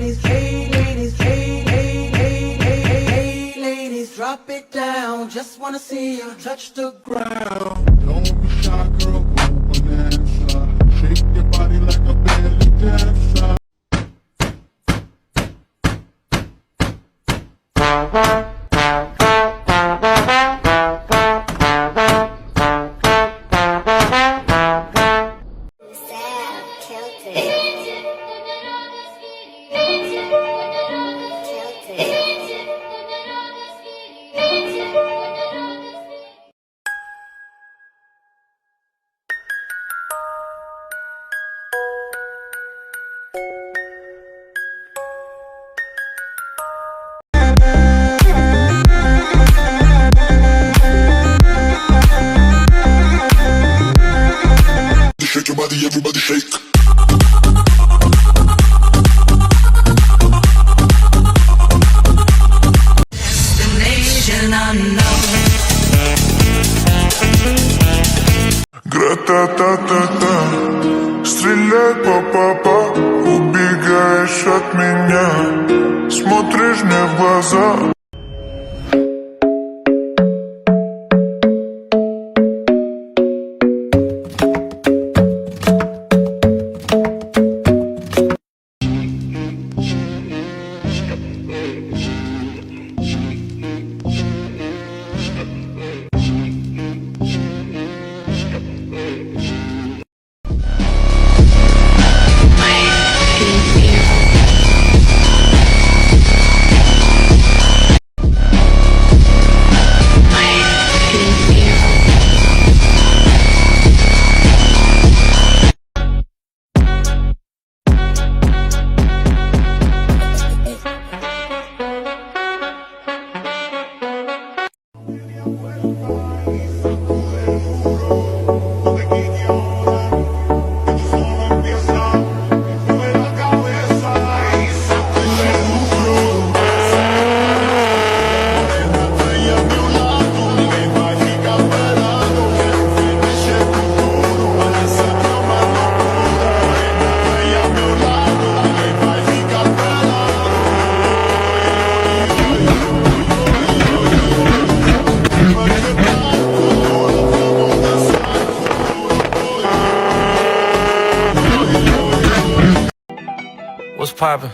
Hey, ladies, drop it down. Just wanna see you touch the ground. Don't be shy, girl, go bonanza. Shake your body like a belly dancer. Shake your body, everybody shake. Destination unknown. Гра-та-та-та-та, стреляй па-па-па, убегаешь от меня, смотришь мне в глаза. What's poppin'?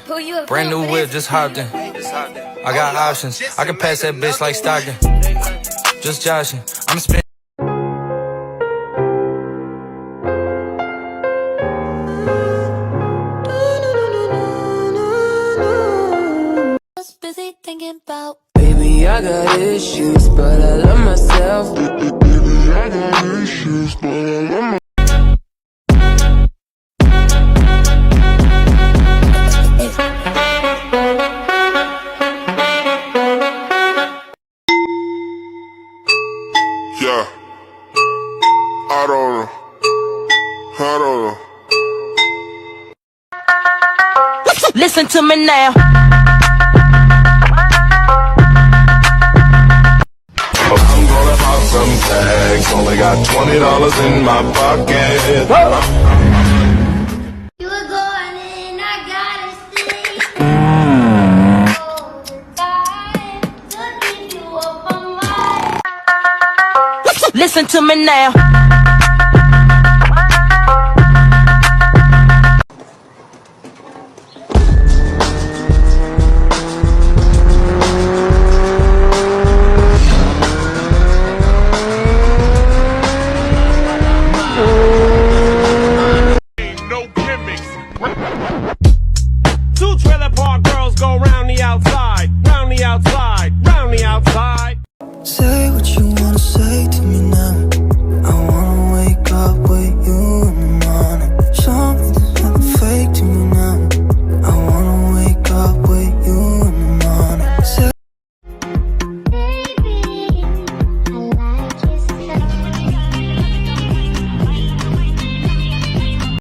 Brand new whip, just hopped in. I got options. I can pass that bitch like Stockton. Just joshing. I'm spin. Busy thinking about. Baby, I got issues, but I love myself. Baby, I got issues, but I love myself. Yeah, I don't know. Listen to me now. I'm gonna pop some tags. Only got $20 in my pocket. You were going in, I gotta stay. Listen to me now.